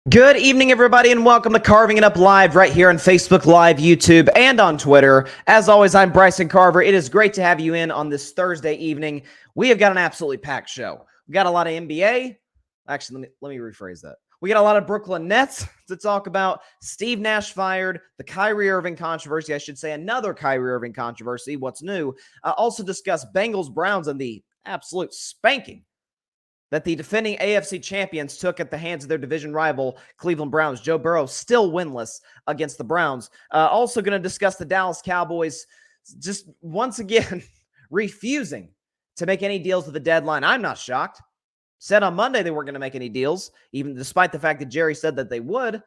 Good evening, everybody, and welcome to Carving It Up Live right here on Facebook Live, YouTube, and on Twitter. As always, I'm Bryson Carver. It is great to have you in on this Thursday evening. We have got an absolutely packed show. We got a lot of NBA. Actually, let me rephrase that. We got a lot of Brooklyn Nets to talk about. Steve Nash fired, the Kyrie Irving controversy, I should say, another Kyrie Irving controversy. What's new? Also discuss Bengals Browns and the absolute spanking that the defending AFC champions took at the hands of their division rival, Cleveland Browns. Joe Burrow still winless against the Browns. Also going to discuss the Dallas Cowboys just once again refusing to make any deals with the deadline. I'm not shocked. Said on Monday they weren't going to make any deals, even despite the fact that Jerry said that they would.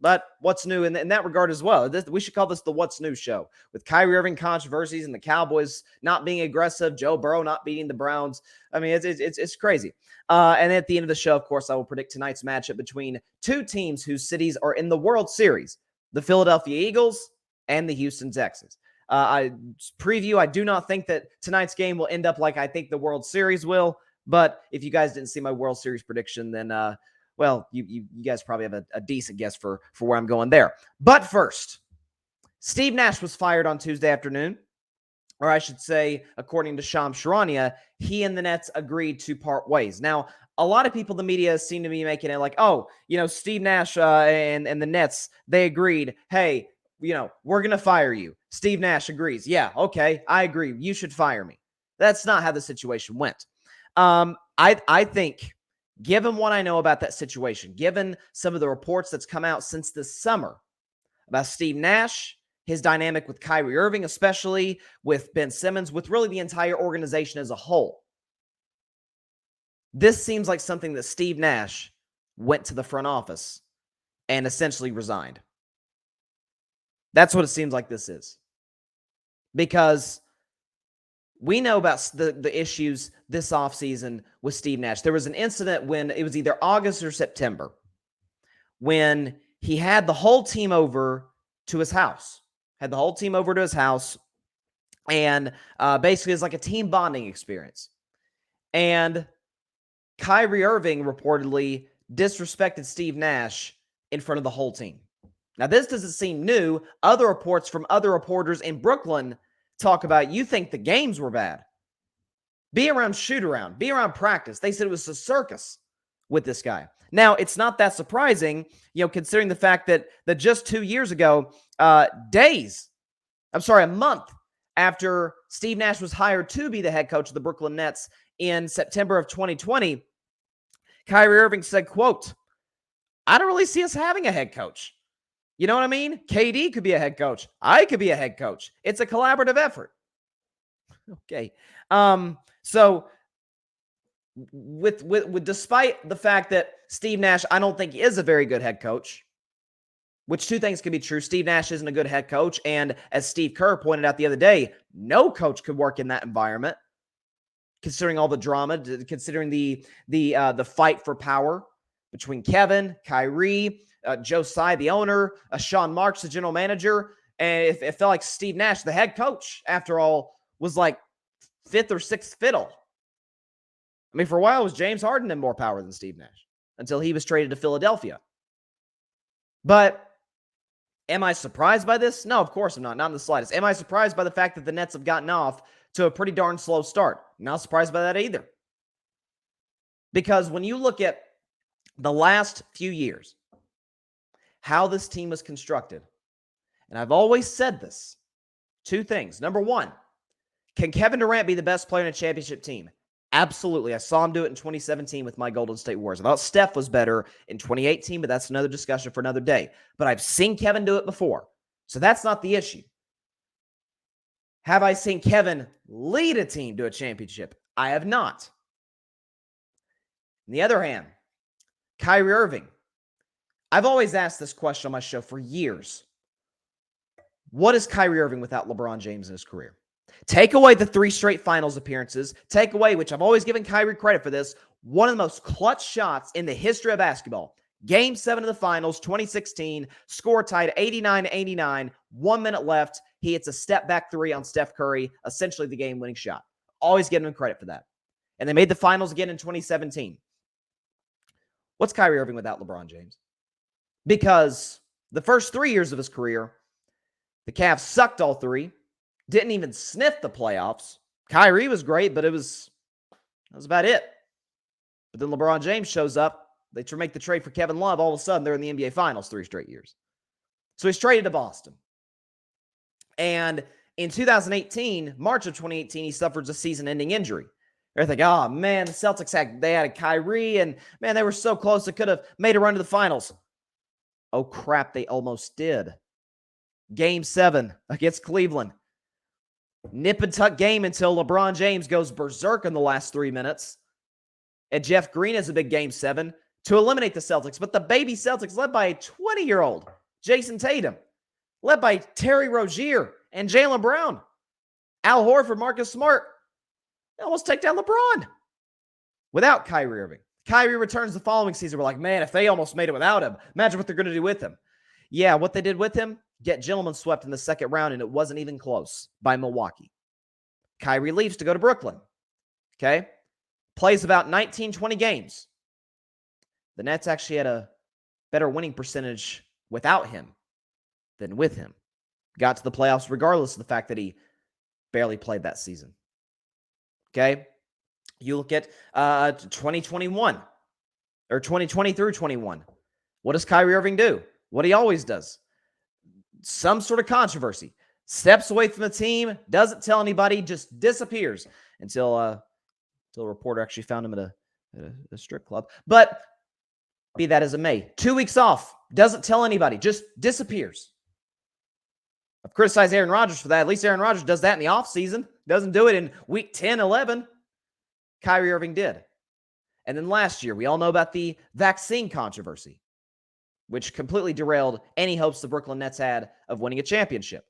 But what's new in that regard as well? We should call this the What's New show, with Kyrie Irving controversies and the Cowboys not being aggressive, Joe Burrow not beating the Browns. I mean, it's crazy. And at the end of the show, of course, I will predict tonight's matchup between two teams whose cities are in the World Series, the Philadelphia Eagles and the Houston Texans. I do not think that tonight's game will end up like I think the World Series will. But if you guys didn't see my World Series prediction, then well, you guys probably have a decent guess for where I'm going there. But first, Steve Nash was fired on Tuesday afternoon. Or I should say, according to Shams Charania, he and the Nets agreed to part ways. Now, a lot of people in the media seem to be making it like, oh, Steve Nash and the Nets, they agreed, hey, we're going to fire you. Steve Nash agrees. Yeah, okay, I agree. You should fire me. That's not how the situation went. I think, given what I know about that situation, given some of the reports that's come out since this summer about Steve Nash, his dynamic with Kyrie Irving, especially with Ben Simmons, with really the entire organization as a whole, this seems like something that Steve Nash went to the front office and essentially resigned. That's what it seems like this is. Because we know about the issues this offseason with Steve Nash. There was an incident when it was either August or September when he had the whole team over to his house. And basically it's like a team bonding experience. And Kyrie Irving reportedly disrespected Steve Nash in front of the whole team. Now, this doesn't seem new. Other reports from other reporters in Brooklyn talk about, you think the games were bad. Be around shoot around. Be around practice. They said it was a circus with this guy. Now, it's not that surprising, considering the fact that just 2 years ago, a month after Steve Nash was hired to be the head coach of the Brooklyn Nets in September of 2020, Kyrie Irving said, quote, I don't really see us having a head coach. You know what I mean? KD could be a head coach. I could be a head coach. It's a collaborative effort. Okay. So with despite the fact that Steve Nash, I don't think is a very good head coach, which two things can be true. Steve Nash isn't a good head coach. And as Steve Kerr pointed out the other day, no coach could work in that environment, considering all the drama, considering the fight for power between Kevin, Kyrie, Joe Tsai, the owner, Sean Marks, the general manager. And it felt like Steve Nash, the head coach, after all, was like fifth or sixth fiddle. I mean, for a while, it was James Harden had more power than Steve Nash until he was traded to Philadelphia. But am I surprised by this? No, of course I'm not. Not in the slightest. Am I surprised by the fact that the Nets have gotten off to a pretty darn slow start? Not surprised by that either. Because when you look at the last few years, how this team was constructed, and I've always said this, two things. Number one, can Kevin Durant be the best player in a championship team? Absolutely. I saw him do it in 2017 with my Golden State Warriors. I thought Steph was better in 2018, but that's another discussion for another day. But I've seen Kevin do it before, so that's not the issue. Have I seen Kevin lead a team to a championship? I have not. On the other hand, Kyrie Irving. I've always asked this question on my show for years. What is Kyrie Irving without LeBron James in his career? Take away the 3 straight finals appearances. Take away, which I've always given Kyrie credit for this, one of the most clutch shots in the history of basketball. Game 7 of the finals, 2016, score tied 89-89, 1 minute left. He hits a step-back 3 on Steph Curry, essentially the game-winning shot. Always giving him credit for that. And they made the finals again in 2017. What's Kyrie Irving without LeBron James? Because the first 3 years of his career, the Cavs sucked all three, didn't even sniff the playoffs. Kyrie was great, but that was about it. But then LeBron James shows up. They make the trade for Kevin Love. All of a sudden, they're in the NBA Finals 3 straight years. So he's traded to Boston. And in 2018, March of 2018, he suffers a season-ending injury. They're thinking, oh, man, the Celtics had a Kyrie, and, man, they were so close. They could have made a run to the finals. Oh, crap, they almost did. Game 7 against Cleveland. Nip and tuck game until LeBron James goes berserk in the last 3 minutes. And Jeff Green has a big Game 7 to eliminate the Celtics. But the baby Celtics, led by a 20-year-old Jason Tatum, led by Terry Rozier and Jaylen Brown, Al Horford, Marcus Smart, they almost take down LeBron without Kyrie Irving. Kyrie returns the following season. We're like, man, if they almost made it without him, imagine what they're going to do with him. Yeah, what they did with him, get gentlemen swept in the second round, and it wasn't even close by Milwaukee. Kyrie leaves to go to Brooklyn. Okay? Plays about 19, 20 games. The Nets actually had a better winning percentage without him than with him. Got to the playoffs regardless of the fact that he barely played that season. Okay? You look at 2021 or 2020 through 21. What does Kyrie Irving do? What he always does. Some sort of controversy. Steps away from the team, doesn't tell anybody, just disappears until a reporter actually found him at a strip club. But be that as it may, 2 weeks off, doesn't tell anybody, just disappears. I've criticized Aaron Rodgers for that. At least Aaron Rodgers does that in the offseason. Doesn't do it in week 10, 11. Kyrie Irving did. And then last year, we all know about the vaccine controversy, which completely derailed any hopes the Brooklyn Nets had of winning a championship.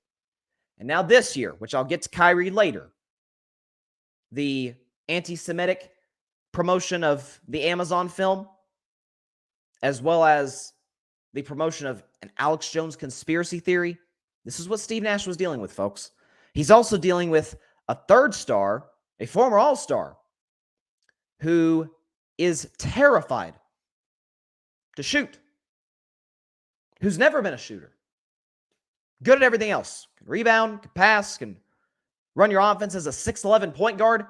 And now this year, which I'll get to Kyrie later, the anti-Semitic promotion of the Amazon film, as well as the promotion of an Alex Jones conspiracy theory. This is what Steve Nash was dealing with, folks. He's also dealing with a third star, a former All-Star, who is terrified to shoot, who's never been a shooter, good at everything else, can rebound, can pass, can run your offense as a 6'11 point guard,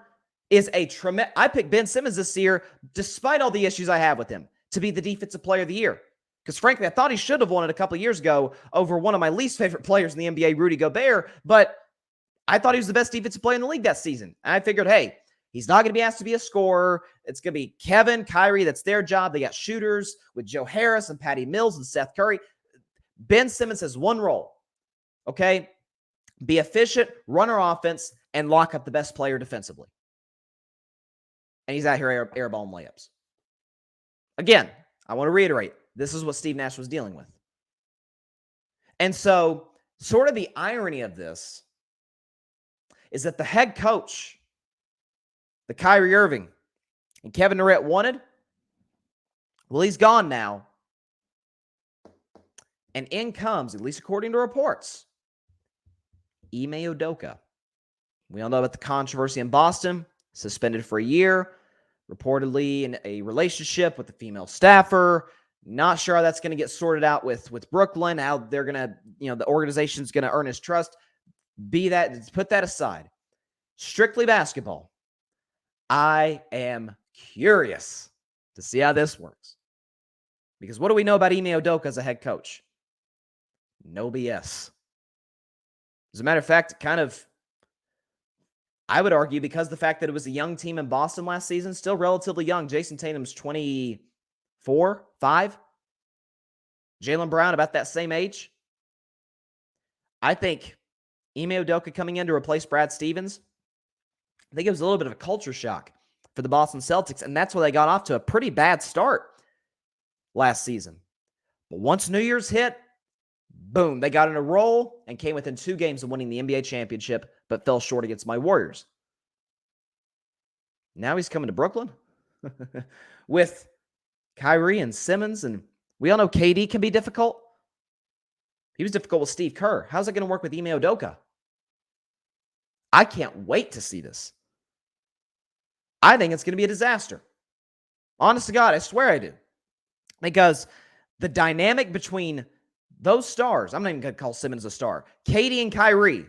is a tremendous. I picked Ben Simmons this year, despite all the issues I have with him, to be the Defensive Player of the Year. Because frankly, I thought he should have won it a couple of years ago over one of my least favorite players in the NBA, Rudy Gobert, but I thought he was the best defensive player in the league that season. And I figured, hey, he's not going to be asked to be a scorer. It's going to be Kevin, Kyrie. That's their job. They got shooters with Joe Harris and Patty Mills and Seth Curry. Ben Simmons has one role, okay? Be efficient, run our offense, and lock up the best player defensively. And he's out here airballing layups. Again, I want to reiterate, this is what Steve Nash was dealing with. And so, sort of the irony of this is that the head coach, the Kyrie Irving, and Kevin Durant wanted, well, he's gone now. And in comes, at least according to reports, Ime Udoka. We all know about the controversy in Boston, suspended for a year, reportedly in a relationship with a female staffer. Not sure how that's going to get sorted out with Brooklyn, how they're going to, the organization's going to earn his trust. Put that aside. Strictly basketball. I am curious to see how this works. Because what do we know about Ime Udoka as a head coach? No BS. As a matter of fact, I would argue, because the fact that it was a young team in Boston last season, still relatively young. Jason Tatum's 24, 5. Jaylen Brown about that same age. I think Ime Udoka coming in to replace Brad Stevens, I think it was a little bit of a culture shock for the Boston Celtics, and that's why they got off to a pretty bad start last season. But once New Year's hit, boom, they got in a roll and came within 2 games of winning the NBA championship, but fell short against my Warriors. Now he's coming to Brooklyn with Kyrie and Simmons, and we all know KD can be difficult. He was difficult with Steve Kerr. How's it going to work with Ime Udoka? I can't wait to see this. I think it's going to be a disaster. Honest to God, I swear I do. Because The dynamic between those stars, I'm not even going to call Simmons a star, KD and Kyrie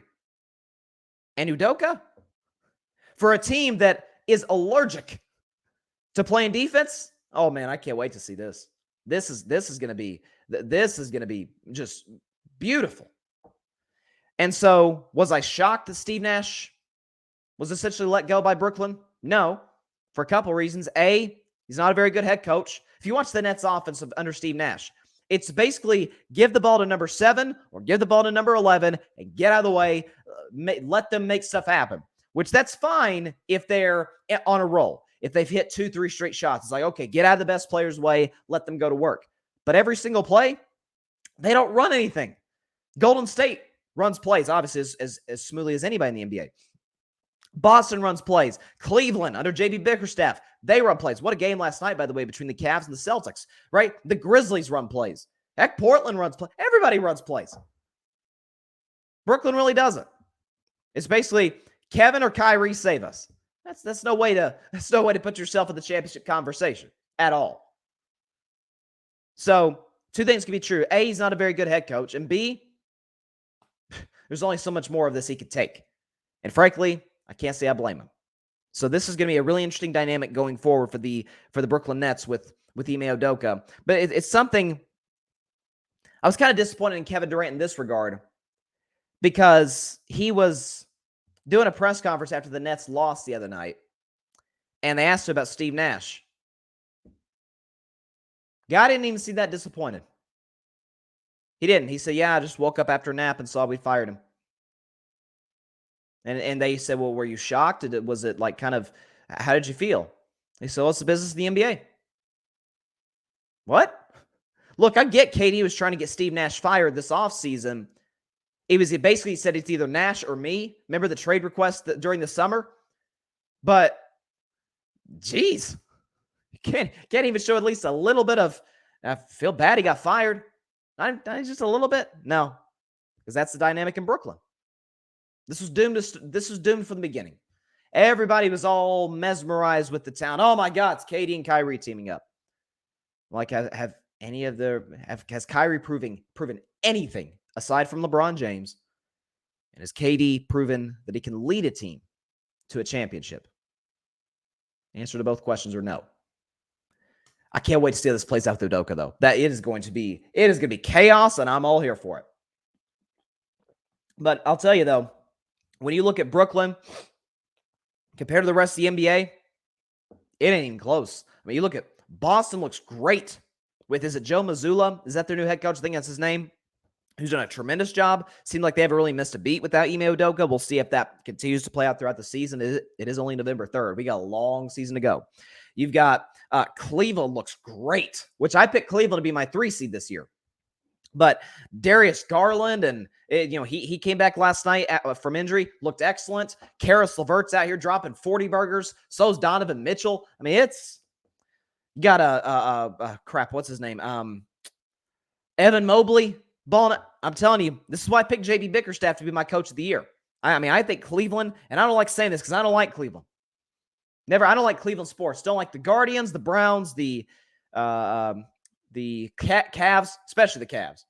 and Udoka, for a team that is allergic to playing defense. Oh man, I can't wait to see this. This is going to be just beautiful. And so, was I shocked that Steve Nash was essentially let go by Brooklyn? No, for a couple reasons. A, he's not a very good head coach. If you watch the Nets offense under Steve Nash, it's basically give the ball to number 7 or give the ball to number 11 and get out of the way. Let them make stuff happen, which that's fine if they're on a roll. If they've hit 2-3 straight shots, it's like, okay, get out of the best player's way, let them go to work. But every single play, they don't run anything. Golden State runs plays, obviously, as smoothly as anybody in the NBA. Boston runs plays. Cleveland, under J.B. Bickerstaff, they run plays. What a game last night, by the way, between the Cavs and the Celtics, right? The Grizzlies run plays. Heck, Portland runs plays. Everybody runs plays. Brooklyn really doesn't. It's basically Kevin or Kyrie save us. That's no way to put yourself in the championship conversation at all. So, two things can be true. A, he's not a very good head coach, and B, there's only so much more of this he could take. And frankly, I can't say I blame him. So this is going to be a really interesting dynamic going forward for the Brooklyn Nets with Ime Udoka. But it's something I was kind of disappointed in Kevin Durant in this regard, because he was doing a press conference after the Nets lost the other night, and they asked him about Steve Nash. Guy didn't even seem that disappointed. He didn't. He said, yeah, I just woke up after a nap and saw we fired him. And they said, well, were you shocked? Was it like kind of, how did you feel? He said, well, it's the business of the NBA. What? Look, I get KD was trying to get Steve Nash fired this offseason. It basically said it's either Nash or me. Remember the trade request during the summer? But, geez, you can't even show at least a little bit of, I feel bad he got fired. Not just a little bit? No, because that's the dynamic in Brooklyn. This was doomed from the beginning. Everybody was all mesmerized with the town. Oh my God, it's KD and Kyrie teaming up. Like, has Kyrie proven anything aside from LeBron James? And has KD proven that he can lead a team to a championship? The answer to both questions are no. I can't wait to see how this plays out with Udoka, though. It is going to be chaos, and I'm all here for it. But I'll tell you, though, when you look at Brooklyn compared to the rest of the NBA, it ain't even close. I mean, you look at Boston, looks great with, is it Joe Mazzulla? Is that their new head coach? I think that's his name. Who's done a tremendous job. Seemed like they haven't really missed a beat without Ime Udoka. We'll see if that continues to play out throughout the season. It is only November 3rd. We got a long season to go. You've got Cleveland looks great, which I picked Cleveland to be my 3 seed this year. But Darius Garland, and he came back last night from injury, looked excellent. Karis LeVert's out here dropping 40 burgers. So's Donovan Mitchell. I mean, you got crap. What's his name? Evan Mobley balling. I'm telling you, this is why I picked J.B. Bickerstaff to be my coach of the year. I think Cleveland, and I don't like saying this because I don't like Cleveland. I don't like Cleveland sports. Don't like the Guardians, the Browns, the Cavs, especially the Cavs.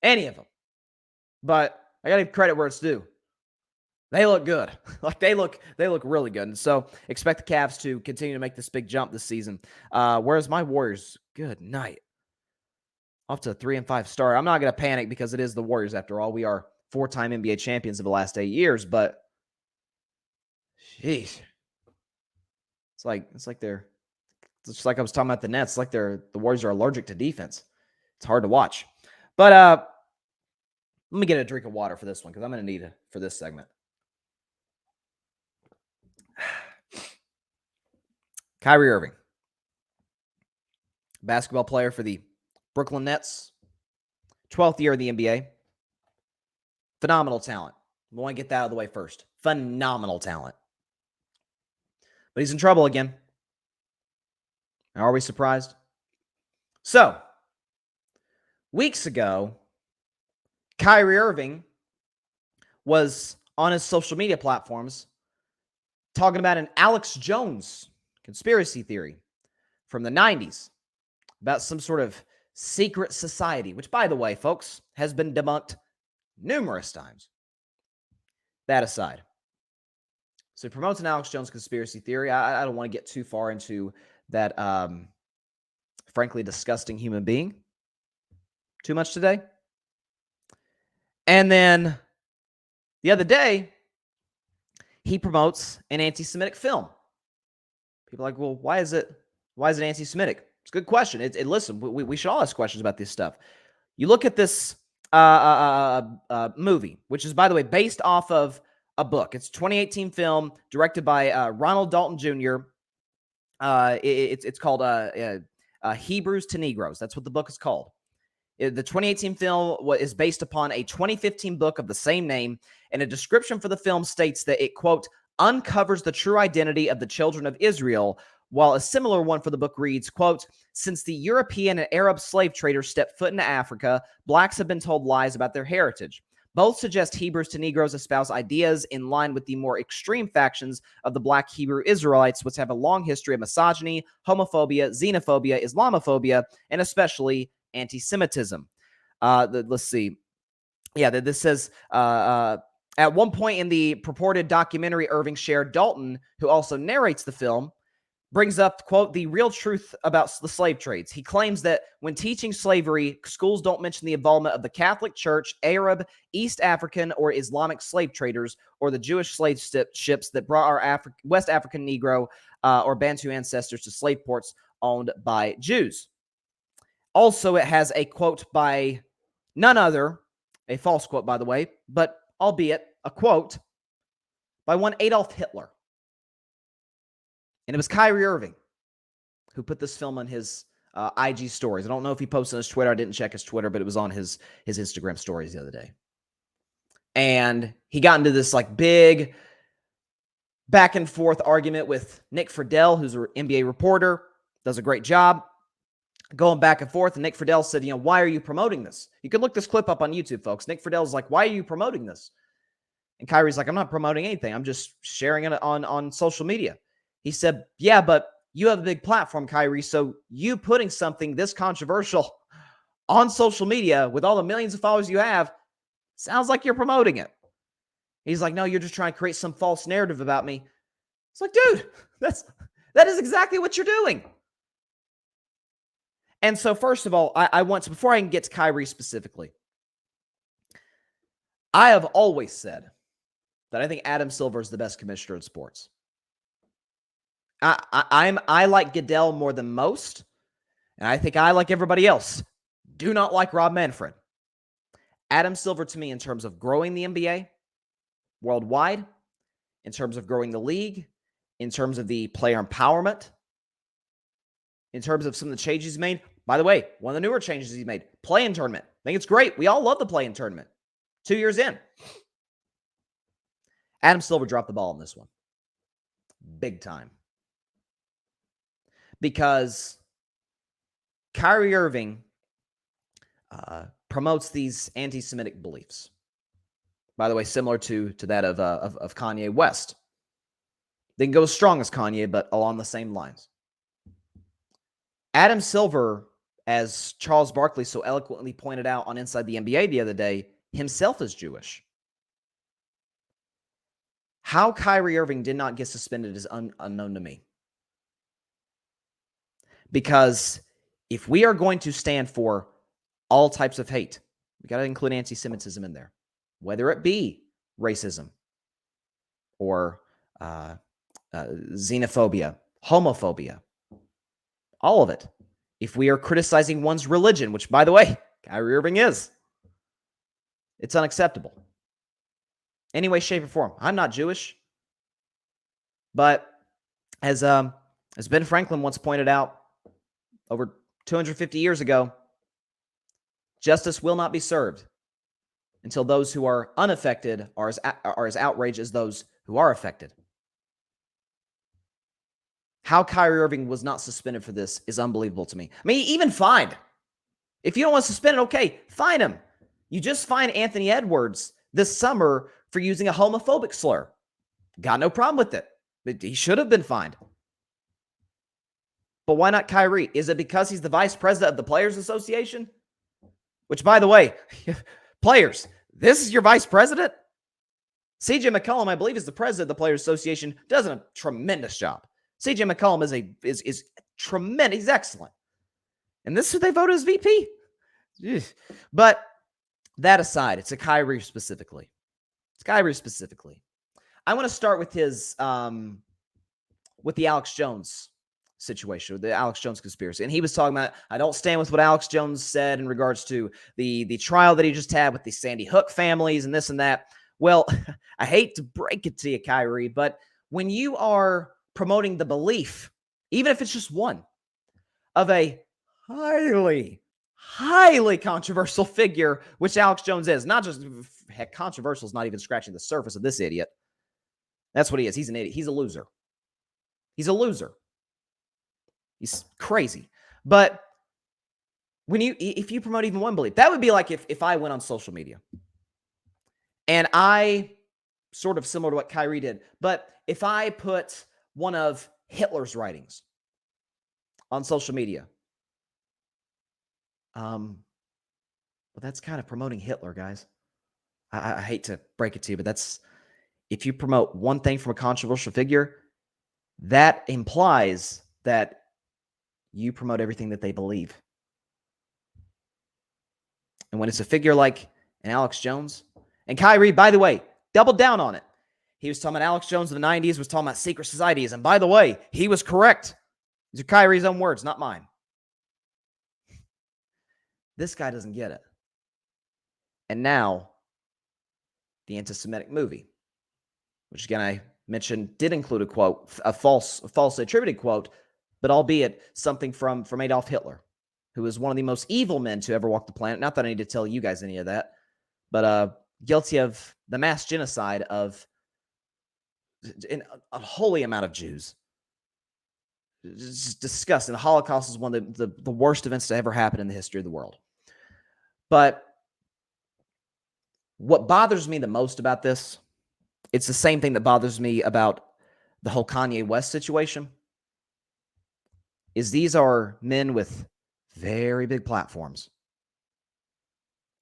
Any of them. But I got to give credit where it's due. They look good. They look really good. And so expect the Cavs to continue to make this big jump this season. Whereas my Warriors, good night. Off to a 3-5 start. I'm not going to panic because it is the Warriors after all. We are 4-time NBA champions of the last 8 years, but jeez. It's just like I was talking about the Nets. It's like the Warriors are allergic to defense. It's hard to watch. But let me get a drink of water for this one because I'm going to need it for this segment. Kyrie Irving, basketball player for the Brooklyn Nets, 12th year in the NBA. Phenomenal talent. I want to get that out of the way first. Phenomenal talent. But he's in trouble again. Are we surprised? So, weeks ago, Kyrie Irving was on his social media platforms talking about an Alex Jones conspiracy theory from the 90s about some sort of secret society, which, by the way, folks, has been debunked numerous times. That aside. So he promotes an Alex Jones conspiracy theory. I don't want to get too far into that, frankly, disgusting human being too much today. And then the other day, he promotes an anti-Semitic film. People are like, well, why is it anti-Semitic? It's a good question. Listen, we should all ask questions about this stuff. You look at this movie, which is, by the way, based off of a book. It's a 2018 film directed by Ronald Dalton Jr. It's called Hebrews to Negroes. That's what the book is called. The 2018 film is based upon a 2015 book of the same name, and a description for the film states that it, quote, uncovers the true identity of the children of Israel, while a similar one for the book reads, quote, since the European and Arab slave traders stepped foot into Africa, blacks have been told lies about their heritage. Both suggest Hebrews to Negroes espouse ideas in line with the more extreme factions of the black Hebrew Israelites, which have a long history of misogyny, homophobia, xenophobia, Islamophobia, and especially anti-Semitism. Let's see. Yeah, this says, at one point in the purported documentary Irving shared, Dalton, who also narrates the film, brings up, quote, the real truth about the slave trades. He claims that when teaching slavery, schools don't mention the involvement of the Catholic Church, Arab, East African, or Islamic slave traders, or the Jewish slave ships that brought our West African Negro or Bantu ancestors to slave ports owned by Jews. Also, it has a quote by none other, a false quote, by the way, but albeit a quote by one Adolf Hitler. And it was Kyrie Irving who put this film on his IG stories. I don't know if he posted on his Twitter. I didn't check his Twitter, but it was on his Instagram stories the other day. And he got into this like big back and forth argument with Nick Friedel, who's an NBA reporter, does a great job going back and forth. And Nick Friedel said, why are you promoting this? You can look this clip up on YouTube, folks. Nick Friedel's like, why are you promoting this? And Kyrie's like, I'm not promoting anything. I'm just sharing it on social media. He said, yeah, but you have a big platform, Kyrie, so you putting something this controversial on social media with all the millions of followers you have sounds like you're promoting it. He's like, no, you're just trying to create some false narrative about me. It's like, dude, that is exactly what you're doing. And so, first of all, I want to, before I can get to Kyrie specifically, I have always said that I think Adam Silver is the best commissioner in sports. I like Goodell more than most, and I think I, like everybody else, do not like Rob Manfred. Adam Silver, to me, in terms of growing the NBA worldwide, in terms of growing the league, in terms of the player empowerment, in terms of some of the changes he's made. By the way, one of the newer changes he made, play-in tournament. I think it's great. We all love the play-in tournament. 2 years in. Adam Silver dropped the ball on this one. Big time. Because Kyrie Irving promotes these anti-Semitic beliefs. By the way, similar to that of Kanye West. Didn't go as strong as Kanye, but along the same lines. Adam Silver, as Charles Barkley so eloquently pointed out on Inside the NBA the other day, himself is Jewish. How Kyrie Irving did not get suspended is unknown to me. Because if we are going to stand for all types of hate, we got to include anti-Semitism in there, whether it be racism or xenophobia, homophobia, all of it. If we are criticizing one's religion, which, by the way, Kyrie Irving is, it's unacceptable. Any way, shape, or form. I'm not Jewish, but as Ben Franklin once pointed out, over 250 years ago, justice will not be served until those who are unaffected are as outraged as those who are affected. How Kyrie Irving was not suspended for this is unbelievable to me. I mean, even fined. If you don't want to suspend it, okay, fine him. You just fined Anthony Edwards this summer for using a homophobic slur. Got no problem with it. But he should have been fined. But why not Kyrie? Is it because he's the vice president of the Players Association? Which, by the way, players, this is your vice president? CJ McCollum, I believe, is the president of the Players Association, does a tremendous job. CJ McCollum is tremendous. He's excellent. And this is who they voted as VP? But that aside, it's a Kyrie specifically. It's Kyrie specifically. I want to start with his with the Alex Jones situation, the Alex Jones conspiracy. And he was talking about, I don't stand with what Alex Jones said in regards to the trial that he just had with the Sandy Hook families and this and that. Well, I hate to break it to you, Kyrie, but when you are promoting the belief, even if it's just one, of a highly controversial figure, which Alex Jones is, not just, heck, controversial is not even scratching the surface of this idiot. That's what he is. He's an idiot. He's a loser. He's a loser. He's crazy. But if you promote even one belief, that would be like if I went on social media and I, sort of similar to what Kyrie did, but if I put one of Hitler's writings on social media, well, that's kind of promoting Hitler, guys. I hate to break it to you, but that's, if you promote one thing from a controversial figure, that implies that you promote everything that they believe. And when it's a figure like an Alex Jones, and Kyrie, by the way, doubled down on it. He was talking about Alex Jones in the 90s, was talking about secret societies. And by the way, he was correct. These are Kyrie's own words, not mine. This guy doesn't get it. And now, the anti-Semitic movie, which again I mentioned did include a quote, a falsely attributed quote, but albeit something from Adolf Hitler, who was one of the most evil men to ever walk the planet. Not that I need to tell you guys any of that, but guilty of the mass genocide of a holy amount of Jews. It's just disgusting. The Holocaust is one of the worst events to ever happen in the history of the world. But what bothers me the most about this, it's the same thing that bothers me about the whole Kanye West situation, is these are men with very big platforms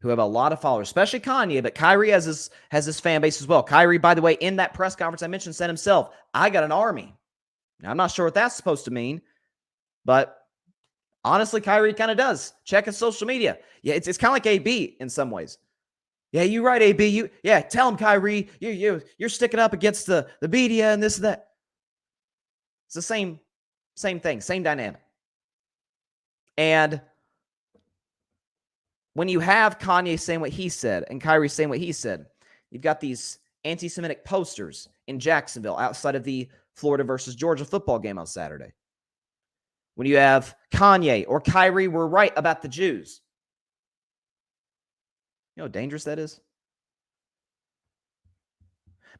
who have a lot of followers, especially Kanye, but Kyrie has his fan base as well. Kyrie, by the way, in that press conference I mentioned, said himself, I got an army. Now, I'm not sure what that's supposed to mean, but honestly, Kyrie kind of does. Check his social media. Yeah, it's kind of like AB in some ways. Yeah, you're right, AB. Tell him, Kyrie, you're sticking up against the media and this and that. It's the same thing, same dynamic. And when you have Kanye saying what he said and Kyrie saying what he said, you've got these anti-Semitic posters in Jacksonville outside of the Florida versus Georgia football game on Saturday. When you have Kanye or Kyrie were right about the Jews. You know how dangerous that is?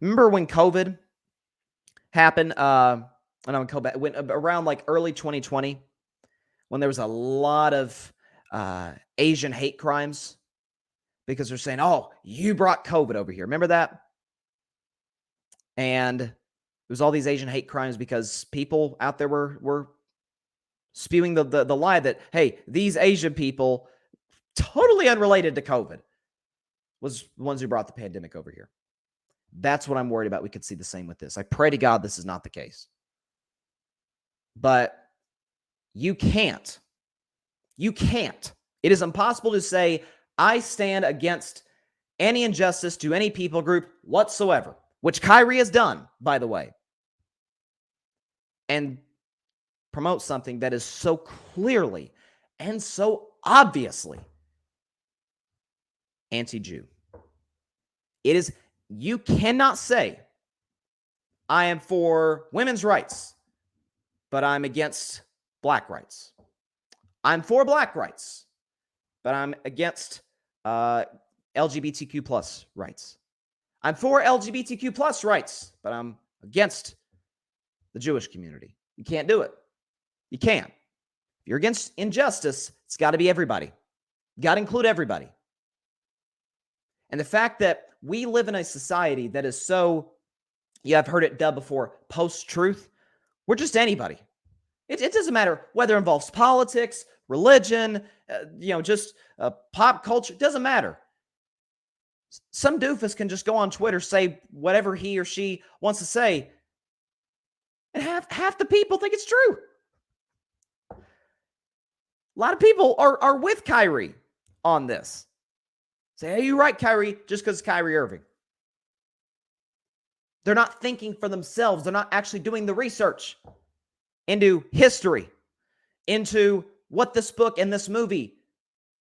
Remember when COVID happened? Went around like early 2020, when there was a lot of Asian hate crimes because they're saying, "Oh, you brought COVID over here." Remember that? And it was all these Asian hate crimes because people out there were spewing the lie that, hey, these Asian people, totally unrelated to COVID, was the ones who brought the pandemic over here. That's what I'm worried about. We could see the same with this. I pray to God this is not the case. But you can't. It is impossible to say, I stand against any injustice to any people group whatsoever, which Kyrie has done, by the way, and promote something that is so clearly and so obviously anti-Jew. It is, you cannot say, I am for women's rights, but I'm against black rights. I'm for black rights, but I'm against LGBTQ plus rights. I'm for LGBTQ plus rights, but I'm against the Jewish community. You can't do it. You can't. If you're against injustice, it's got to be everybody. You got to include everybody. And the fact that we live in a society that is so, I've heard it dubbed before, post-truth. We're just anybody. It doesn't matter whether it involves politics, religion, just pop culture. It doesn't matter. Some doofus can just go on Twitter, say whatever he or she wants to say, and half the people think it's true. A lot of people are with Kyrie on this. Say, hey, you're right, Kyrie, just because it's Kyrie Irving. They're not thinking for themselves. They're not actually doing the research into history, into what this book and this movie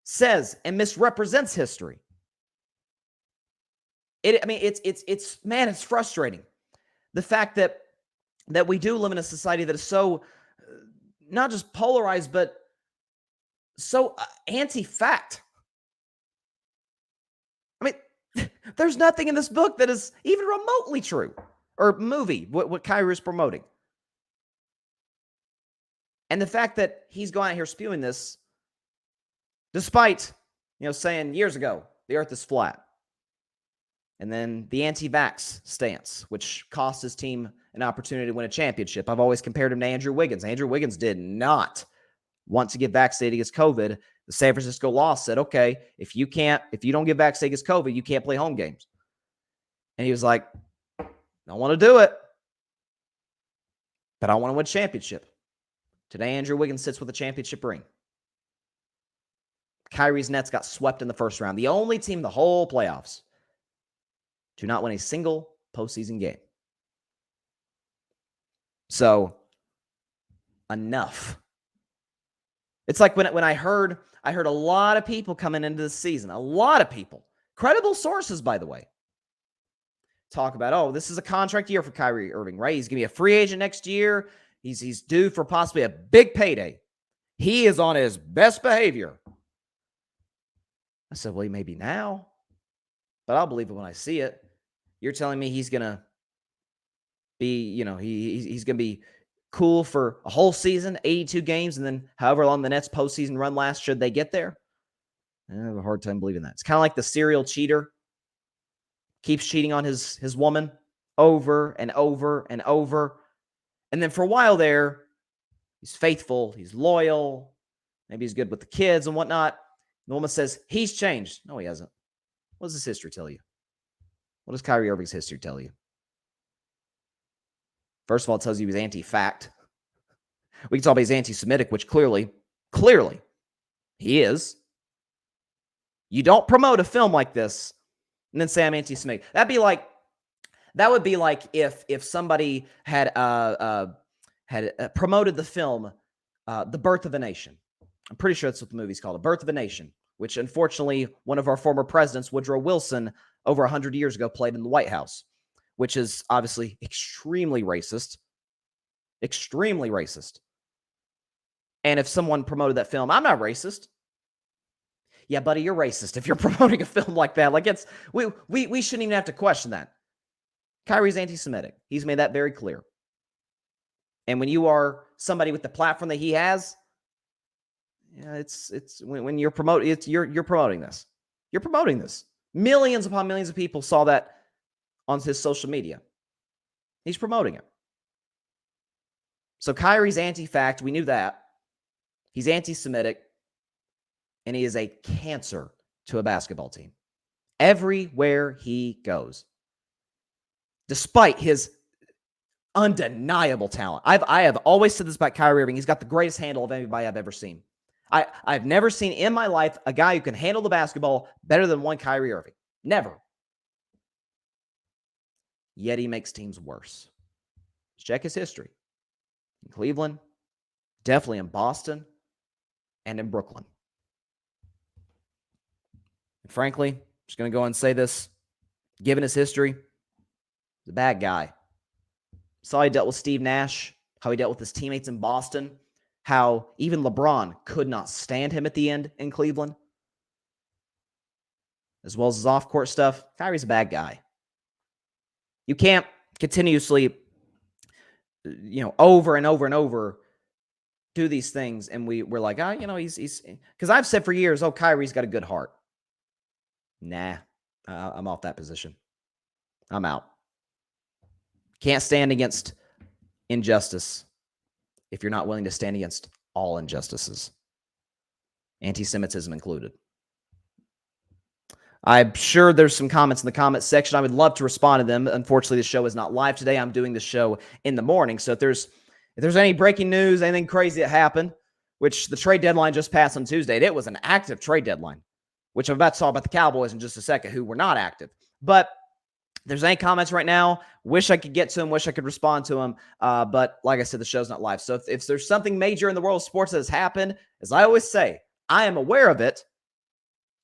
says and misrepresents history. It's frustrating. The fact that we do live in a society that is so not just polarized, but so anti-fact. I mean, there's nothing in this book that is even remotely true, or movie, what Kyrie is promoting. And the fact that he's going out here spewing this, despite, saying years ago, the earth is flat. And then the anti-vax stance, which cost his team an opportunity to win a championship. I've always compared him to Andrew Wiggins. Andrew Wiggins did not want to get vaccinated against COVID. The San Francisco law said, okay, if you don't get vaccinated against COVID, you can't play home games. And he was like, I want to do it, but I want to win a championship. Today, Andrew Wiggins sits with a championship ring. Kyrie's Nets got swept in the first round. The only team in the whole playoffs to not win a single postseason game. So, enough. It's like when I heard a lot of people coming into the season, a lot of people, credible sources, by the way, talk about, this is a contract year for Kyrie Irving, right? He's going to be a free agent next year. He's due for possibly a big payday. He is on his best behavior. I said, well, he may be now, but I'll believe it when I see it. You're telling me he's going to be, he's going to be cool for a whole season, 82 games, and then however long the Nets postseason run lasts, should they get there? I have a hard time believing that. It's kind of like the serial cheater. Keeps cheating on his woman over and over and over. And then for a while there, he's faithful, he's loyal, maybe he's good with the kids and whatnot. The woman says, he's changed. No, he hasn't. What does his history tell you? What does Kyrie Irving's history tell you? First of all, it tells you he's anti-fact. We can talk about he's anti-Semitic, which clearly, he is. You don't promote a film like this and then say I'm anti-Semitic. That would be like if somebody had promoted the film The Birth of a Nation. I'm pretty sure that's what the movie's called, The Birth of a Nation, which unfortunately one of our former presidents, Woodrow Wilson, over 100 years ago played in the White House, which is obviously extremely racist. Extremely racist. And if someone promoted that film, I'm not racist. Yeah, buddy, you're racist if you're promoting a film like that. Like we shouldn't even have to question that. Kyrie's anti-Semitic. He's made that very clear. And when you are somebody with the platform that he has, it's when you're promoting, you're promoting this. You're promoting this. Millions upon millions of people saw that on his social media. He's promoting it. So Kyrie's anti-fact. We knew that. He's anti-Semitic. And he is a cancer to a basketball team. Everywhere he goes. Despite his undeniable talent. I have always said this about Kyrie Irving. He's got the greatest handle of anybody I've ever seen. I've never seen in my life a guy who can handle the basketball better than one Kyrie Irving. Never. Yet he makes teams worse. Check his history. In Cleveland, definitely in Boston, and in Brooklyn. And frankly, I'm just going to go and say this. Given his history, he's a bad guy. Saw how he dealt with Steve Nash, how he dealt with his teammates in Boston, how even LeBron could not stand him at the end in Cleveland, as well as his off-court stuff. Kyrie's a bad guy. You can't continuously, over and over and over do these things, and we're like, he's because I've said for years, Kyrie's got a good heart. Nah, I'm off that position. I'm out. Can't stand against injustice. if you're not willing to stand against all injustices, anti-Semitism included. I'm sure there's some comments in the comments section. I would love to respond to them. Unfortunately, the show is not live today. I'm doing the show in the morning. So if there's any breaking news, anything crazy that happened, which the trade deadline just passed on Tuesday, and it was an active trade deadline, which I'm about to talk about the Cowboys in just a second, who were not active. But if there's any comments right now, wish I could get to them, wish I could respond to them. But like I said, the show's not live. So if there's something major in the world of sports that has happened, as I always say, I am aware of it,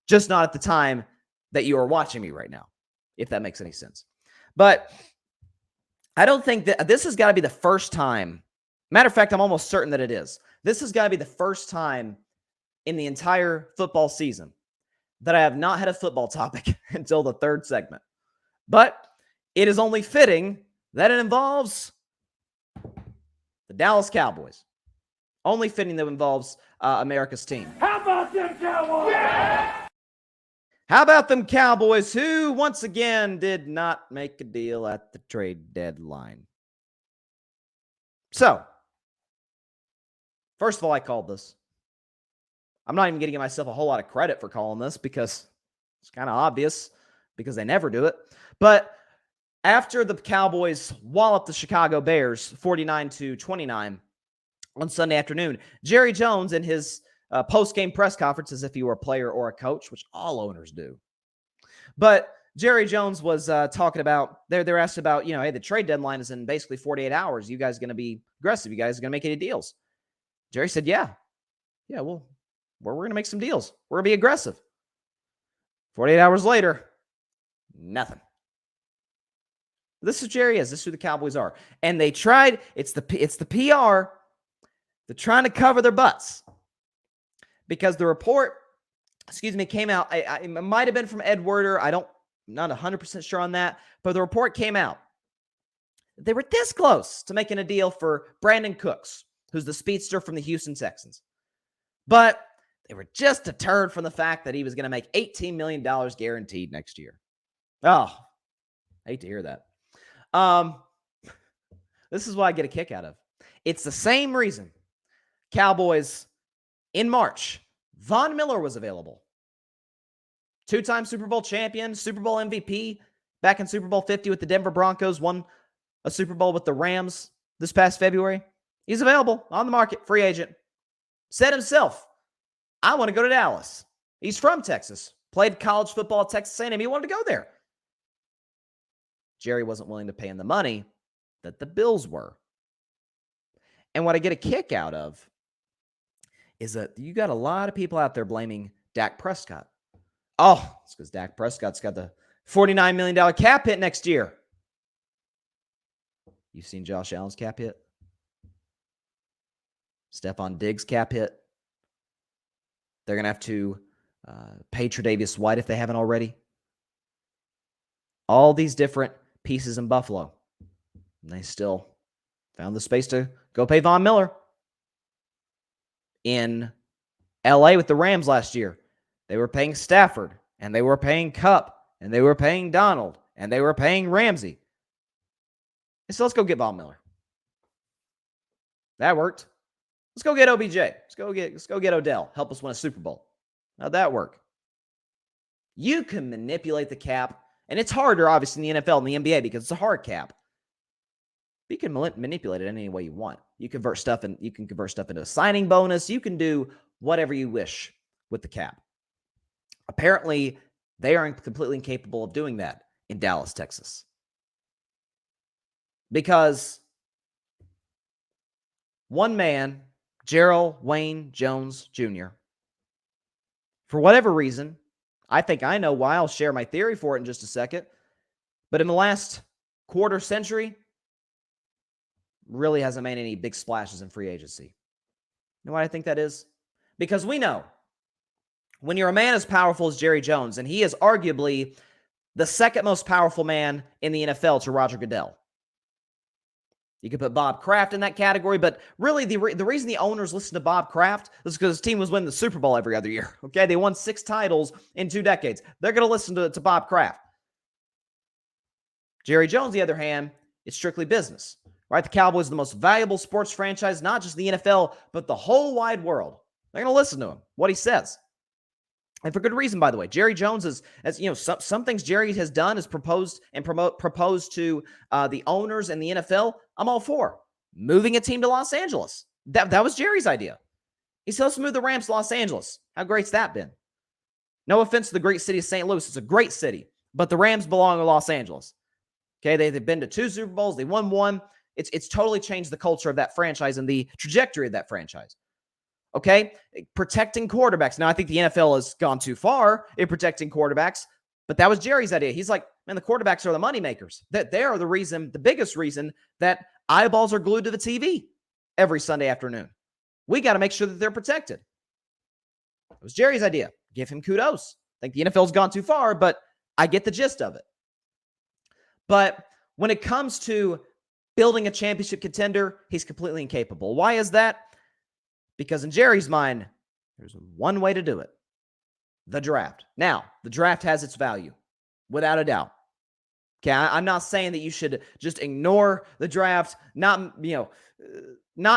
just not at the time that you are watching me right now, if that makes any sense. But I don't think that this has got to be the first time. Matter of fact, I'm almost certain that it is. This has got to be the first time in the entire football season that I have not had a football topic until the third segment. But it is only fitting that it involves the Dallas Cowboys. Only fitting that it involves America's team. How about them Cowboys? Yeah! How about them Cowboys, who once again did not make a deal at the trade deadline? So, first of all, I called this. I'm not even going to give myself a whole lot of credit for calling this because it's kind of obvious because they never do it. But after the Cowboys walloped the Chicago Bears 49-29 on Sunday afternoon, Jerry Jones in his post-game press conference, as if he were a player or a coach, which all owners do. But Jerry Jones was talking about, they're asked about, hey, the trade deadline is in basically 48 hours. You guys going to be aggressive? You guys going to make any deals? Jerry said, yeah, well, we're going to make some deals. We're going to be aggressive. 48 hours later, nothing. This is Jerry is. This is who the Cowboys are. And they tried, it's the PR. They're trying to cover their butts. Because the report, came out. It might have been from Ed Werder. I'm not 100% sure on that. But the report came out. They were this close to making a deal for Brandon Cooks, who's the speedster from the Houston Texans. But they were just deterred from the fact that he was going to make $18 million guaranteed next year. Oh, I hate to hear that. This is what I get a kick out of. It's the same reason Cowboys in March, Von Miller was available. Two-time Super Bowl champion, Super Bowl MVP, back in Super Bowl 50 with the Denver Broncos, won a Super Bowl with the Rams this past February. He's available on the market, free agent. Said himself, I want to go to Dallas. He's from Texas, played college football at Texas A&M. He wanted to go there. Jerry wasn't willing to pay him the money that the Bills were. And what I get a kick out of is that you got a lot of people out there blaming Dak Prescott. Oh, it's because Dak Prescott's got the $49 million cap hit next year. You've seen Josh Allen's cap hit? Stephon Diggs' cap hit? They're going to have to pay Tre'Davious White if they haven't already. All these different pieces in Buffalo. And they still found the space to go pay Von Miller. In LA with the Rams last year, they were paying Stafford, and they were paying Kupp, and they were paying Donald, and they were paying Ramsey. And so let's go get Von Miller. That worked. Let's go get OBJ. Let's go get Odell. Help us win a Super Bowl. How'd that work? You can manipulate the cap, and it's harder, obviously, in the NFL and the NBA because it's a hard cap. You can manipulate it any way you want. You can convert stuff into a signing bonus. You can do whatever you wish with the cap. Apparently, they are completely incapable of doing that in Dallas, Texas. Because one man, Gerald Wayne Jones Jr., for whatever reason, I think I know why. I'll share my theory for it in just a second. But in the last quarter century, really hasn't made any big splashes in free agency. You know what I think that is? Because we know when you're a man as powerful as Jerry Jones, and he is arguably the second most powerful man in the NFL to Roger Goodell. You could put Bob Kraft in that category, but really the reason the owners listen to Bob Kraft is because his team was winning the Super Bowl every other year. Okay, they won 6 titles in 2 decades. They're going to listen to Bob Kraft. Jerry Jones, on the other hand, it's strictly business. right? The Cowboys are the most valuable sports franchise, not just the NFL, but the whole wide world. They're going to listen to him, what he says. And for good reason, by the way. Jerry Jones is, as you know, some things Jerry has done is proposed to the owners and the NFL. I'm all for moving a team to Los Angeles. That was Jerry's idea. He said, let's move the Rams to Los Angeles. How great's that been? No offense to the great city of St. Louis. It's a great city, but the Rams belong in Los Angeles. Okay, they've been to 2 Super Bowls. They won 1. It's totally changed the culture of that franchise and the trajectory of that franchise. Okay, protecting quarterbacks. Now, I think the NFL has gone too far in protecting quarterbacks, but that was Jerry's idea. He's like, man, the quarterbacks are the moneymakers. That they are the biggest reason that eyeballs are glued to the TV every Sunday afternoon. We got to make sure that they're protected. It was Jerry's idea. Give him kudos. I think the NFL's gone too far, but I get the gist of it. But when it comes to building a championship contender, he's completely incapable. Why is that? Because in Jerry's mind, there's one way to do it. The draft. Now, the draft has its value, without a doubt. Okay, I'm not saying that you should just ignore the draft, not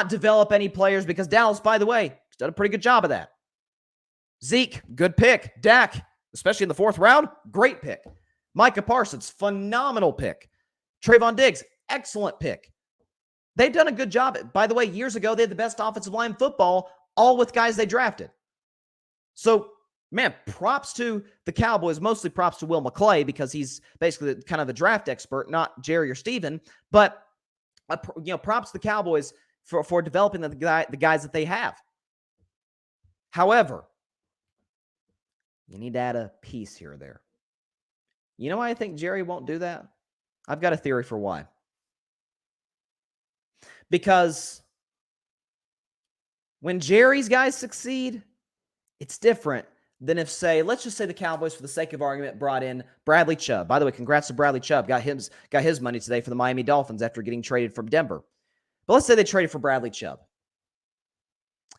develop any players, because Dallas, by the way, has done a pretty good job of that. Zeke, good pick. Dak, especially in the 4th round, great pick. Micah Parsons, phenomenal pick. Trayvon Diggs, excellent pick. They've done a good job. By the way, years ago, they had the best offensive line in football, all with guys they drafted. So, man, props to the Cowboys, mostly props to Will McClay, because he's basically kind of the draft expert, not Jerry or Steven. But, props to the Cowboys for developing the guys that they have. However, you need to add a piece here or there. You know why I think Jerry won't do that? I've got a theory for why. Because when Jerry's guys succeed, it's different than if, let's just say the Cowboys, for the sake of argument, brought in Bradley Chubb. By the way, congrats to Bradley Chubb. Got his money today for the Miami Dolphins after getting traded from Denver. But let's say they traded for Bradley Chubb.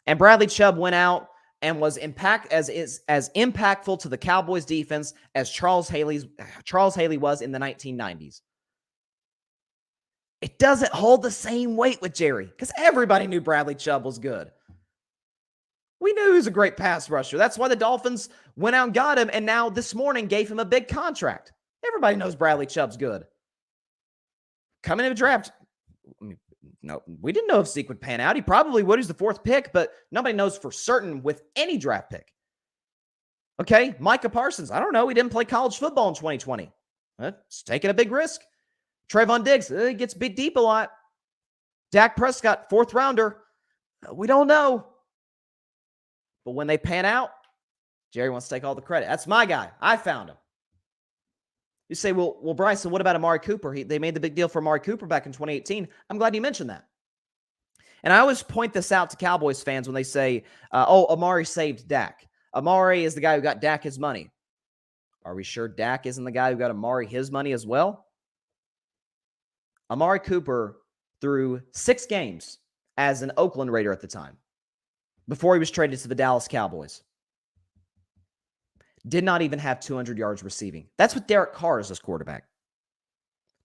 And Bradley Chubb went out and was as impactful to the Cowboys defense as Charles Haley was in the 1990s. It doesn't hold the same weight with Jerry, because everybody knew Bradley Chubb was good. We knew he was a great pass rusher. That's why the Dolphins went out and got him, and now this morning gave him a big contract. Everybody knows Bradley Chubb's good. Coming in the draft, no, we didn't know if Zeke would pan out. He probably would. He's the 4th pick, but nobody knows for certain with any draft pick. Okay, Micah Parsons, I don't know. He didn't play college football in 2020. It's taking a big risk. Trayvon Diggs, he gets beat deep a lot. Dak Prescott, 4th rounder. We don't know. But when they pan out, Jerry wants to take all the credit. That's my guy. I found him. You say, well, Bryson, what about Amari Cooper? They made the big deal for Amari Cooper back in 2018. I'm glad you mentioned that. And I always point this out to Cowboys fans when they say, Amari saved Dak. Amari is the guy who got Dak his money. Are we sure Dak isn't the guy who got Amari his money as well? Amari Cooper threw 6 games as an Oakland Raider at the time, before he was traded to the Dallas Cowboys. Did not even have 200 yards receiving. That's what Derek Carr is as quarterback.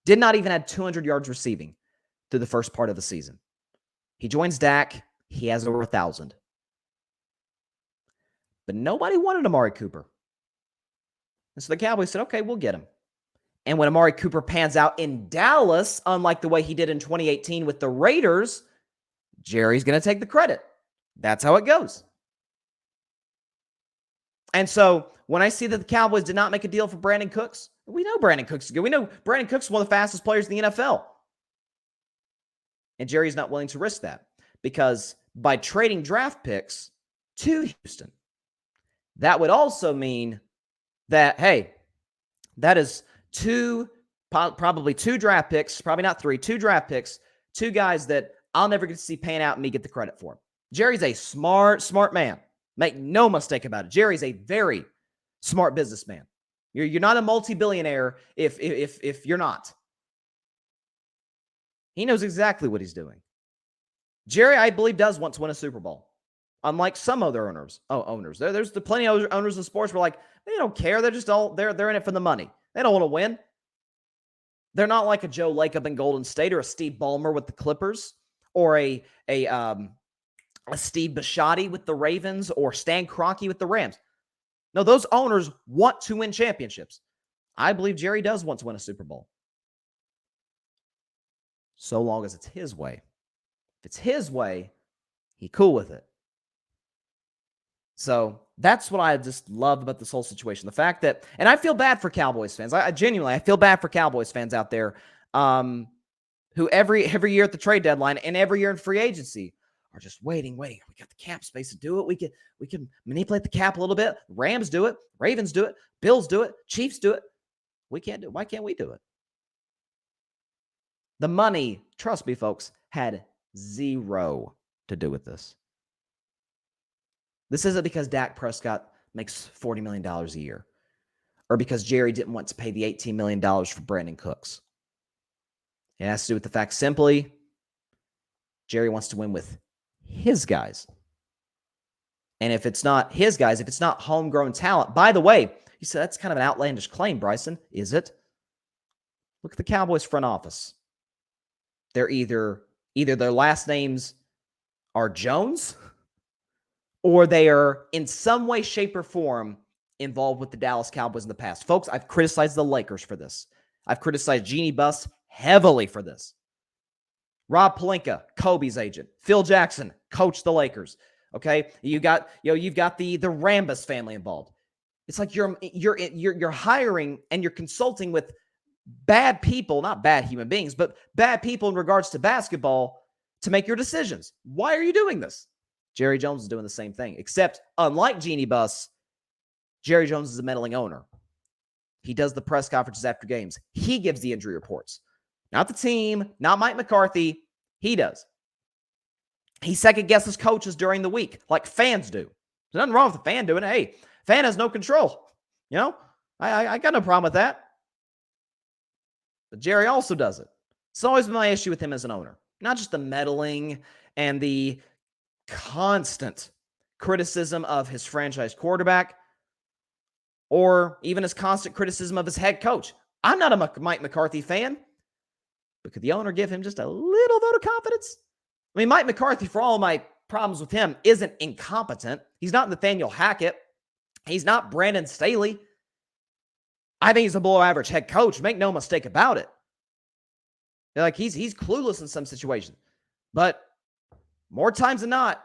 Did not even have 200 yards receiving through the first part of the season. He joins Dak. He has over 1,000. But nobody wanted Amari Cooper. And so the Cowboys said, okay, we'll get him. And when Amari Cooper pans out in Dallas, unlike the way he did in 2018 with the Raiders, Jerry's going to take the credit. That's how it goes. And so when I see that the Cowboys did not make a deal for Brandon Cooks, we know Brandon Cooks is good. We know Brandon Cooks is one of the fastest players in the NFL. And Jerry's not willing to risk that, because by trading draft picks to Houston, that would also mean that, hey, that is probably 2 draft picks, probably not 3, 2 draft picks, 2 guys that I'll never get to see pan out and me get the credit for. Jerry's a smart man. Make no mistake about it. Jerry's a very smart businessman. You're not a multi-billionaire if you're not. He knows exactly what he's doing. Jerry, I believe, does want to win a Super Bowl. Unlike some other owners. There's plenty of owners in sports where, like, they don't care. They're just they're in it for the money. They don't want to win. They're not like a Joe Lacob in Golden State or a Steve Ballmer with the Clippers or a Steve Bisciotti with the Ravens or Stan Kroenke with the Rams. No, those owners want to win championships. I believe Jerry does want to win a Super Bowl. So long as it's his way. If it's his way, he cool with it. So that's what I just love about this whole situation. The fact that, and I feel bad for Cowboys fans. I genuinely feel bad for Cowboys fans out there who every year at the trade deadline and every year in free agency are just waiting. We got the cap space to do it. We can manipulate the cap a little bit. Rams do it. Ravens do it. Bills do it. Chiefs do it. We can't do it. Why can't we do it? The money, trust me, folks, had zero to do with this. This isn't because Dak Prescott makes $40 million a year or because Jerry didn't want to pay the $18 million for Brandon Cooks. It has to do with the fact simply Jerry wants to win with his guys. And if it's not his guys, if it's not homegrown talent, by the way, you said that's kind of an outlandish claim, Bryson. Is it? Look at the Cowboys front office. They're either their last names are Jones or they are in some way, shape, or form involved with the Dallas Cowboys in the past. Folks, I've criticized the Lakers for this. I've criticized Jeannie Buss heavily for this. Rob Pelinka, Kobe's agent. Phil Jackson, coached the Lakers. Okay, you've got the Rambus family involved. It's like you're hiring and you're consulting with bad people, not bad human beings, but bad people in regards to basketball to make your decisions. Why are you doing this? Jerry Jones is doing the same thing, except unlike Jeannie Buss, Jerry Jones is a meddling owner. He does the press conferences after games. He gives the injury reports. Not the team, not Mike McCarthy. He does. He second guesses coaches during the week, like fans do. There's nothing wrong with the fan doing it. Hey, fan has no control. You know, I got no problem with that. But Jerry also does it. It's always been my issue with him as an owner. Not just the meddling and the constant criticism of his franchise quarterback or even his constant criticism of his head coach. I'm not a Mike McCarthy fan, but could the owner give him just a little vote of confidence? I mean, Mike McCarthy, for all my problems with him, isn't incompetent. He's not Nathaniel Hackett. He's not Brandon Staley. I think he's a below average head coach. Make no mistake about it. Like he's clueless in some situations. But more times than not,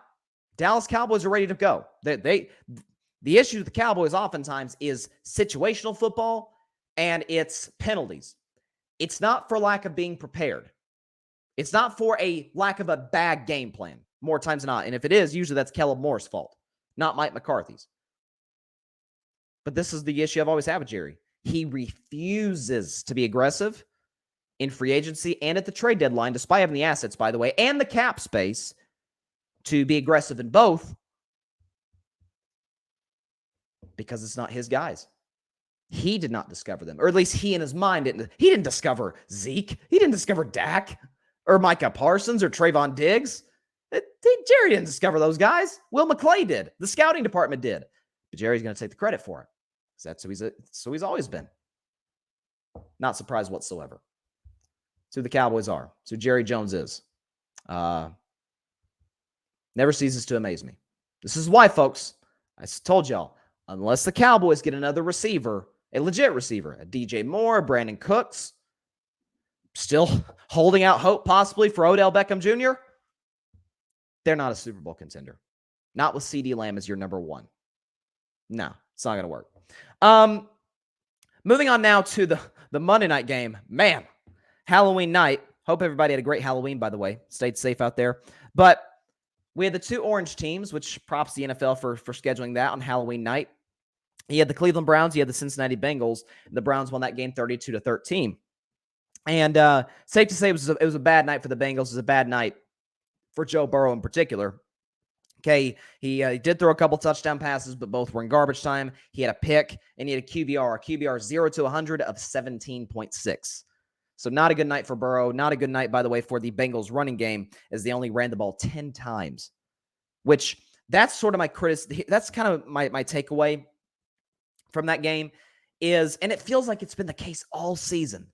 Dallas Cowboys are ready to go. The issue with the Cowboys oftentimes is situational football and it's penalties. It's not for lack of being prepared. It's not for a lack of a bad game plan, more times than not. And if it is, usually that's Kellen Moore's fault, not Mike McCarthy's. But this is the issue I've always had with Jerry. He refuses to be aggressive in free agency and at the trade deadline, despite having the assets, by the way, and the cap space to be aggressive in both because it's not his guys. He did not discover them, or at least he in his mind didn't. He didn't discover Zeke. He didn't discover Dak or Micah Parsons or Trayvon Diggs. Jerry didn't discover those guys. Will McClay did. The scouting department did. But Jerry's going to take the credit for it. That's who he's always been. Not surprised whatsoever. That's who the Cowboys are. That's who Jerry Jones is. Never ceases to amaze me. This is why, folks, I told y'all, unless the Cowboys get another receiver, a legit receiver, a DJ Moore, Brandon Cooks, still holding out hope possibly for Odell Beckham Jr., they're not a Super Bowl contender. Not with CeeDee Lamb as your number one. No, it's not going to work. Moving on now to the Monday night game. Man, Halloween night. Hope everybody had a great Halloween, by the way. Stayed safe out there. But we had the two orange teams, which props the NFL for scheduling that on Halloween night. You had the Cleveland Browns. You had the Cincinnati Bengals. The Browns won that game 32-13. And safe to say it was a bad night for the Bengals. It was a bad night for Joe Burrow in particular. Okay, he did throw a couple touchdown passes, but both were in garbage time. He had a pick, and he had a QBR 0 to 100 of 17.6. So not a good night for Burrow. Not a good night, by the way, for the Bengals running game, as they only ran the ball 10 times, which that's sort of my criticism. That's kind of my takeaway from that game is, and it feels like it's been the case all season.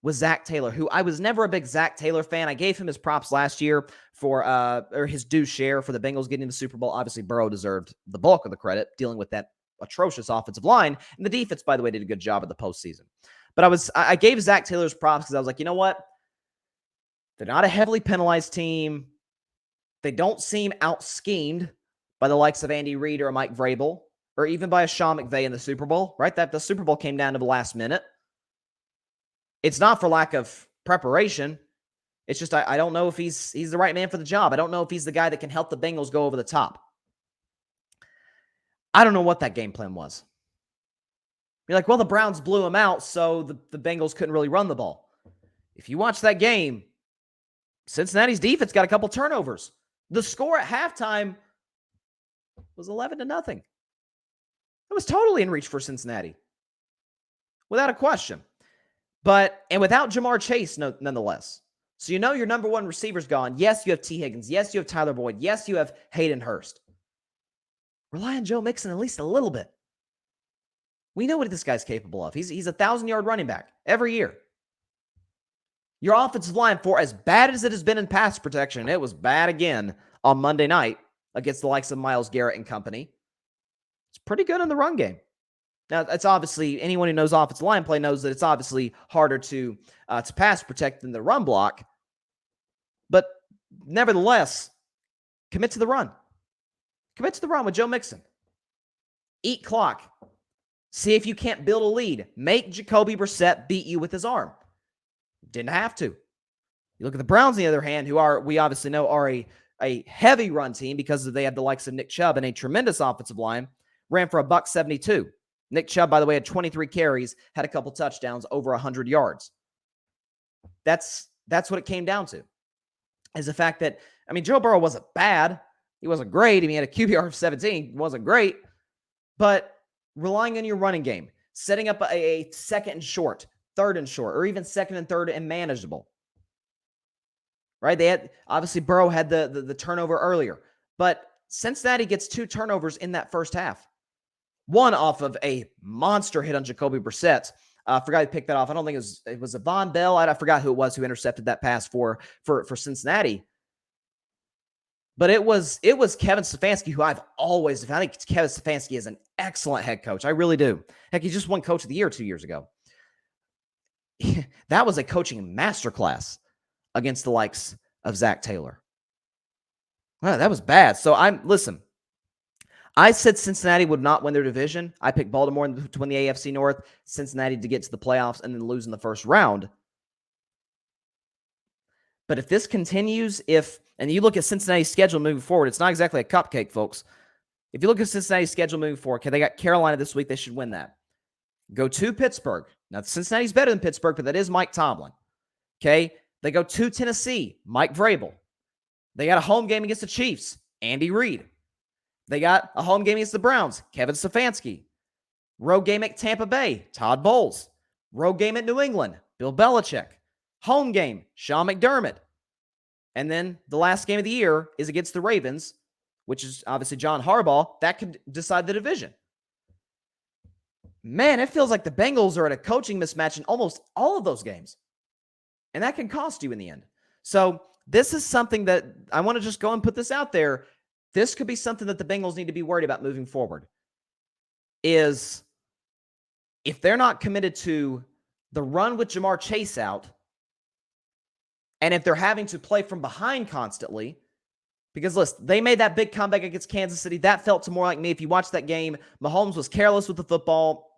was Zac Taylor, who I was never a big Zac Taylor fan. I gave him his props last year for or his due share for the Bengals getting the Super Bowl. Obviously, Burrow deserved the bulk of the credit dealing with that atrocious offensive line. And the defense, by the way, did a good job at the postseason. But I gave Zac Taylor's props because I was like, you know what? They're not a heavily penalized team. They don't seem out-schemed by the likes of Andy Reid or Mike Vrabel or even by a Sean McVay in the Super Bowl, right? That the Super Bowl came down to the last minute. It's not for lack of preparation. It's just I don't know if he's the right man for the job. I don't know if he's the guy that can help the Bengals go over the top. I don't know what that game plan was. You're like, well, the Browns blew him out, so the Bengals couldn't really run the ball. If you watch that game, Cincinnati's defense got a couple turnovers. The score at halftime was 11-0. It was totally in reach for Cincinnati, without a question. And without Jamar Chase, nonetheless. So you know your number one receiver's gone. Yes, you have T. Higgins. Yes, you have Tyler Boyd. Yes, you have Hayden Hurst. Rely on Joe Mixon at least a little bit. We know what this guy's capable of. He's a 1,000-yard running back every year. Your offensive line, for as bad as it has been in pass protection, it was bad again on Monday night against the likes of Myles Garrett and company. It's pretty good in the run game. Now, it's obviously, anyone who knows offensive line play knows that it's obviously harder to pass protect than the run block. But nevertheless, commit to the run. Commit to the run with Joe Mixon. Eat clock. See if you can't build a lead. Make Jacoby Brissett beat you with his arm. Didn't have to. You look at the Browns, on the other hand, we obviously know are a heavy run team because they have the likes of Nick Chubb and a tremendous offensive line. Ran for $172. Nick Chubb, by the way, had 23 carries, had a couple touchdowns, over 100 yards. That's what it came down to. Is the fact that, Joe Burrow wasn't bad. He wasn't great. He had a QBR of 17. He wasn't great. But relying on your running game, setting up a second and short, third and short, or even second and third and manageable. Right? Obviously, Burrow had the turnover earlier. But Cincinnati gets 2 turnovers in that first half. One off of a monster hit on Jacoby Brissett. I forgot to pick that off. I don't think it was Von Bell. I forgot who it was who intercepted that pass for Cincinnati. But it was Kevin Stefanski, who I think Kevin Stefanski is an excellent head coach. I really do. Heck, he just won Coach of the Year 2 years ago. That was a coaching masterclass against the likes of Zac Taylor. Wow, that was bad. So listen. I said Cincinnati would not win their division. I picked Baltimore to win the AFC North, Cincinnati to get to the playoffs, and then lose in the first round. But if this continues, and you look at Cincinnati's schedule moving forward, it's not exactly a cupcake, folks. If you look at Cincinnati's schedule moving forward, okay, they got Carolina this week. They should win that. Go to Pittsburgh. Now, Cincinnati's better than Pittsburgh, but that is Mike Tomlin. Okay? They go to Tennessee, Mike Vrabel. They got a home game against the Chiefs, Andy Reid. They got a home game against the Browns, Kevin Stefanski. Road game at Tampa Bay, Todd Bowles. Road game at New England, Bill Belichick. Home game, Sean McDermott. And then the last game of the year is against the Ravens, which is obviously John Harbaugh. That could decide the division. Man, it feels like the Bengals are at a coaching mismatch in almost all of those games. And that can cost you in the end. So this is something that I want to just go and put this out there. This could be something that the Bengals need to be worried about moving forward. Is if they're not committed to the run with Jamar Chase out, and if they're having to play from behind constantly, because listen, they made that big comeback against Kansas City. That felt to more like me. If you watch that game, Mahomes was careless with the football.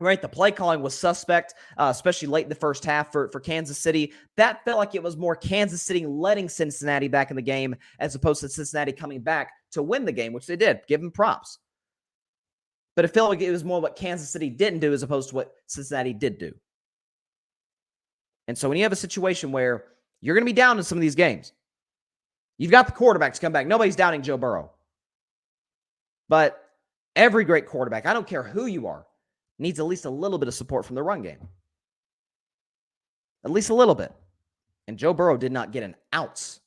Right, the play calling was suspect, especially late in the first half for Kansas City. That felt like it was more Kansas City letting Cincinnati back in the game as opposed to Cincinnati coming back to win the game, which they did. Give them props. But it felt like it was more what Kansas City didn't do as opposed to what Cincinnati did do. And so when you have a situation where you're going to be down in some of these games, you've got the quarterback to come back. Nobody's doubting Joe Burrow. But every great quarterback, I don't care who you are, needs at least a little bit of support from the run game. At least a little bit. And Joe Burrow did not get an ounce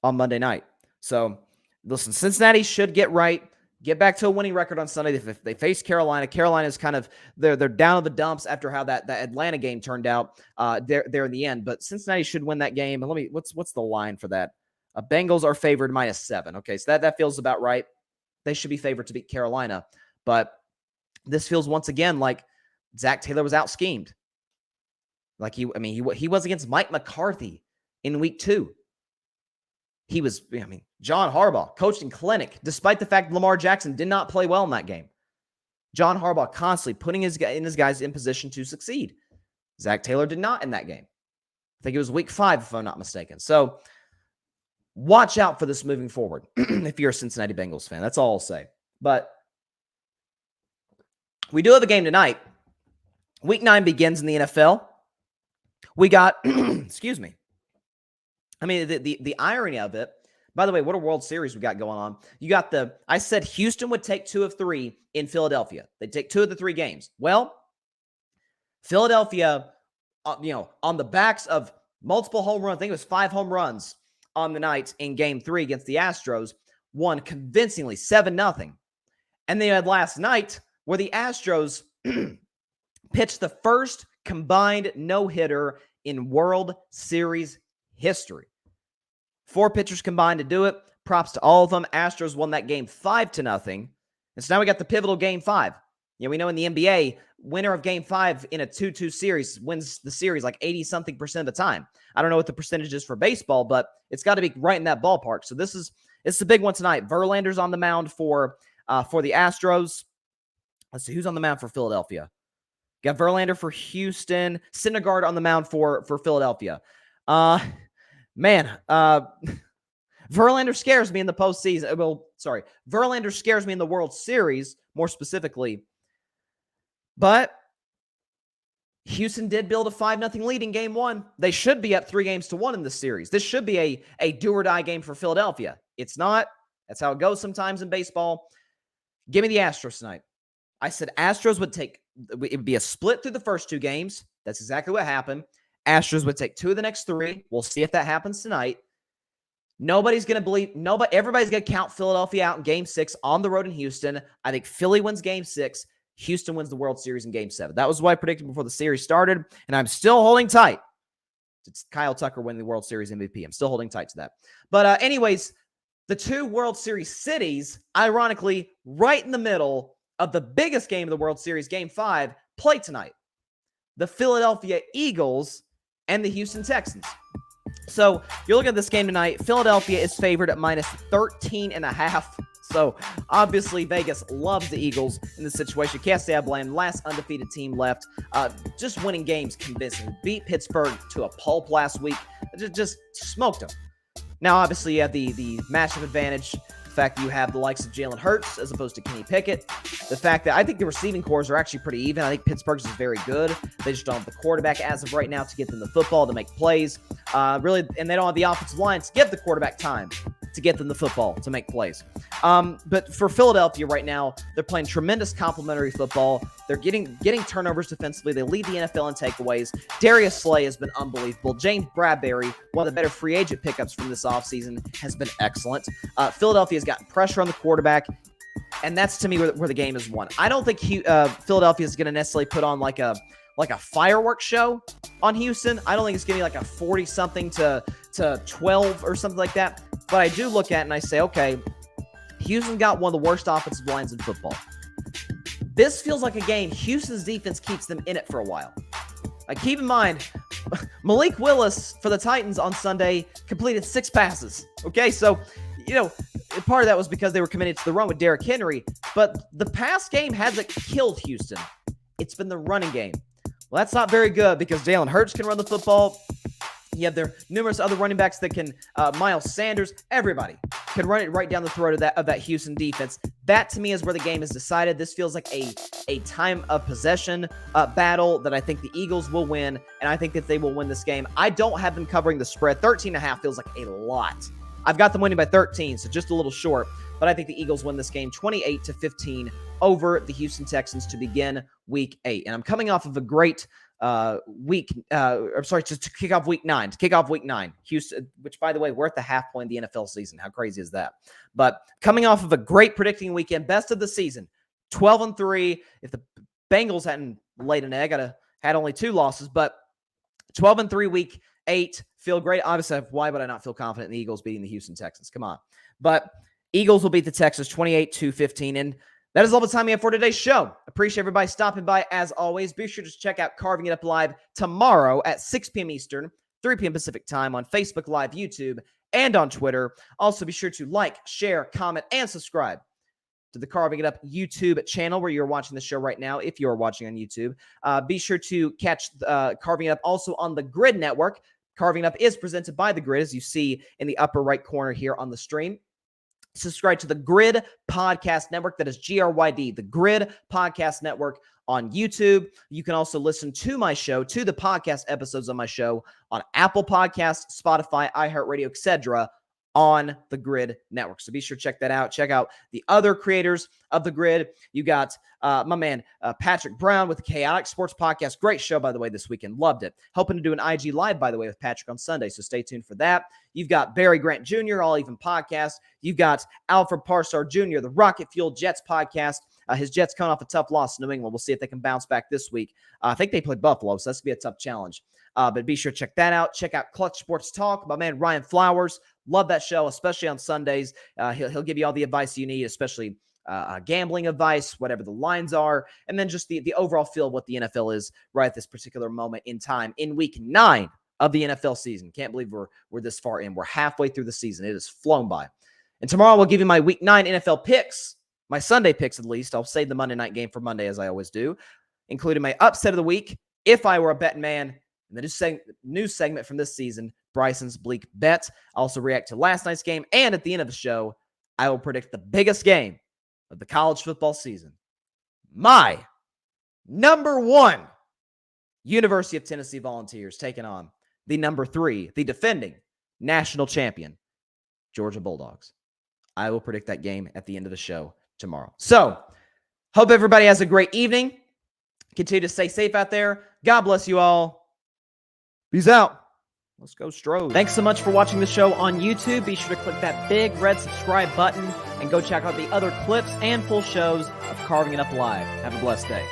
on Monday night. So, listen, Cincinnati should get right. get back to a winning record on Sunday. They face Carolina. Carolina's kind of they're down in the dumps after how that Atlanta game turned out there in the end. But Cincinnati should win that game. And what's the line for that? Bengals are favored -7. Okay, so that feels about right. They should be favored to beat Carolina. But this feels once again like Zac Taylor was out schemed. Like he was against Mike McCarthy in week 2. He was, John Harbaugh coached in clinic, despite the fact Lamar Jackson did not play well in that game. John Harbaugh constantly putting his guys in position to succeed. Zac Taylor did not in that game. I think it was week 5, if I'm not mistaken. So watch out for this moving forward if you're a Cincinnati Bengals fan. That's all I'll say. But we do have a game tonight. Week 9 begins in the NFL. We got, excuse me. The irony of it, by the way, what a World Series we got going on. You got I said Houston would take 2 of 3 in Philadelphia. They'd take 2 of the 3 games. Well, Philadelphia, on the backs of multiple home runs, I think it was 5 home runs on the night in Game 3 against the Astros, won convincingly 7-0. And they had last night where the Astros pitched the first combined no-hitter in World Series history. 4 pitchers combined to do it. Props to all of them. Astros won that game 5-0. And so now we got the pivotal Game 5. We know in the NBA, winner of Game 5 in a 2-2 series wins the series like 80-something% of the time. I don't know what the percentage is for baseball, but it's got to be right in that ballpark. So it's the big one tonight. Verlander's on the mound for the Astros. Let's see who's on the mound for Philadelphia. Got Verlander for Houston. Syndergaard on the mound for Philadelphia. Verlander scares me in the postseason. Verlander scares me in the World Series, more specifically. But Houston did build a 5-0 lead in Game 1. They should be up 3-1 in this series. This should be a do-or-die game for Philadelphia. It's not. That's how it goes sometimes in baseball. Give me the Astros tonight. I said Astros it would be a split through the first 2 games. That's exactly what happened. Astros would take 2 of the next 3. We'll see if that happens tonight. Everybody's going to count Philadelphia out in Game 6 on the road in Houston. I think Philly wins Game 6. Houston wins the World Series in Game 7. That was what I predicted before the series started, and I'm still holding tight. It's Kyle Tucker winning the World Series MVP. I'm still holding tight to that. But anyways, the 2 World Series cities, ironically, right in the middle of the biggest game of the World Series, Game 5, play tonight. The Philadelphia Eagles and the Houston Texans. So you're looking at this game tonight. Philadelphia is favored at -13.5. So obviously Vegas loves the Eagles in this situation. Can't say I blame. Last undefeated team left. Just winning games convincing. Beat Pittsburgh to a pulp last week. Just smoked them. Now obviously you have the matchup advantage. The fact that you have the likes of Jalen Hurts as opposed to Kenny Pickett. The fact that I think the receiving cores are actually pretty even. I think Pittsburgh's is very good. They just don't have the quarterback as of right now to get them the football to make plays. And they don't have the offensive line to give the quarterback time to get them the football to make plays. But for Philadelphia right now, they're playing tremendous complementary football. They're getting turnovers defensively. They lead the NFL in takeaways. Darius Slay has been unbelievable. James Bradberry, one of the better free agent pickups from this offseason, has been excellent. Philadelphia's gotten pressure on the quarterback, and that's to me where the game is won. I don't think Philadelphia is going to necessarily put on like a fireworks show on Houston. I don't think it's going to be like a 40-something to 12 or something like that. But I do look at it and I say, okay, Houston got one of the worst offensive lines in football. This feels like a game Houston's defense keeps them in it for a while. Keep in mind, Malik Willis for the Titans on Sunday completed 6 passes. Okay, so, part of that was because they were committed to the run with Derrick Henry. But the pass game hasn't killed Houston. It's been the running game. Well, that's not very good because Jalen Hurts can run the football. You have their numerous other running backs that can, Miles Sanders, everybody can run it right down the throat of that Houston defense. That, to me, is where the game is decided. This feels like a time of possession battle that I think the Eagles will win, and I think that they will win this game. I don't have them covering the spread. 13.5 feels like a lot. I've got them winning by 13, so just a little short, but I think the Eagles win this game 28-15 over the Houston Texans to begin Week 8. And I'm coming off of a great to kick off week 9. To kick off week 9. Houston, which, by the way, we're at the half point of the NFL season. How crazy is that? But coming off of a great predicting weekend, best of the season, 12-3. If the Bengals hadn't laid an egg, I'd had only 2 losses, but 12-3 week 8. Feel great. Obviously, why would I not feel confident in the Eagles beating the Houston Texans? Come on. But Eagles will beat the Texans 28-15. And that is all the time we have for today's show. Appreciate everybody stopping by as always. Be sure to check out Carving It Up Live tomorrow at 6 p.m. Eastern, 3 p.m. Pacific time on Facebook Live, YouTube, and on Twitter. Also, be sure to like, share, comment, and subscribe to the Carving It Up YouTube channel where you're watching the show right now, if you're watching on YouTube. Be sure to catch Carving It Up also on the Grid Network. Carving It Up is presented by the Grid, as you see in the upper right corner here on the stream. Subscribe to the Grid Podcast Network. That is GRYD, the Grid Podcast Network on YouTube. You can also listen to my show, to the podcast episodes of my show on Apple Podcasts, Spotify, iHeartRadio, etc., on the Grid Network. So be sure to check that out. Check out the other creators of the Grid. You got my man Patrick Brown with the Chaotic Sports Podcast. Great show, by the way, this weekend. Loved it. Hoping to do an IG Live, by the way, with Patrick on Sunday, so stay tuned for that. You've got Barry Grant Jr., All Even Podcast. You've got Alfred Parsar Jr., the Rocket Fuel Jets Podcast. His Jets coming off a tough loss in New England. We'll see if they can bounce back this week. I think they played Buffalo, so that's going to be a tough challenge. But be sure to check that out. Check out Clutch Sports Talk. My man Ryan Flowers. Love that show, especially on Sundays. He'll give you all the advice you need, especially gambling advice, whatever the lines are, and then just the overall feel of what the NFL is right at this particular moment in time in week 9 of the NFL season. Can't believe we're this far in. We're halfway through the season. It has flown by. And tomorrow we'll give you my week 9 NFL picks, my Sunday picks at least. I'll save the Monday night game for Monday, as I always do, including my upset of the week, if I were a betting man, and the new segment from this season, Bryson's Bleak Bet. I'll also react to last night's game, and at the end of the show, I will predict the biggest game of the college football season. My number 1 University of Tennessee Volunteers taking on the number 3, the defending national champion, Georgia Bulldogs. I will predict that game at the end of the show tomorrow. So, hope everybody has a great evening. Continue to stay safe out there. God bless you all. Peace out. Let's go Stros. Thanks so much for watching the show on YouTube. Be sure to click that big red subscribe button and go check out the other clips and full shows of Carving It Up Live. Have a blessed day.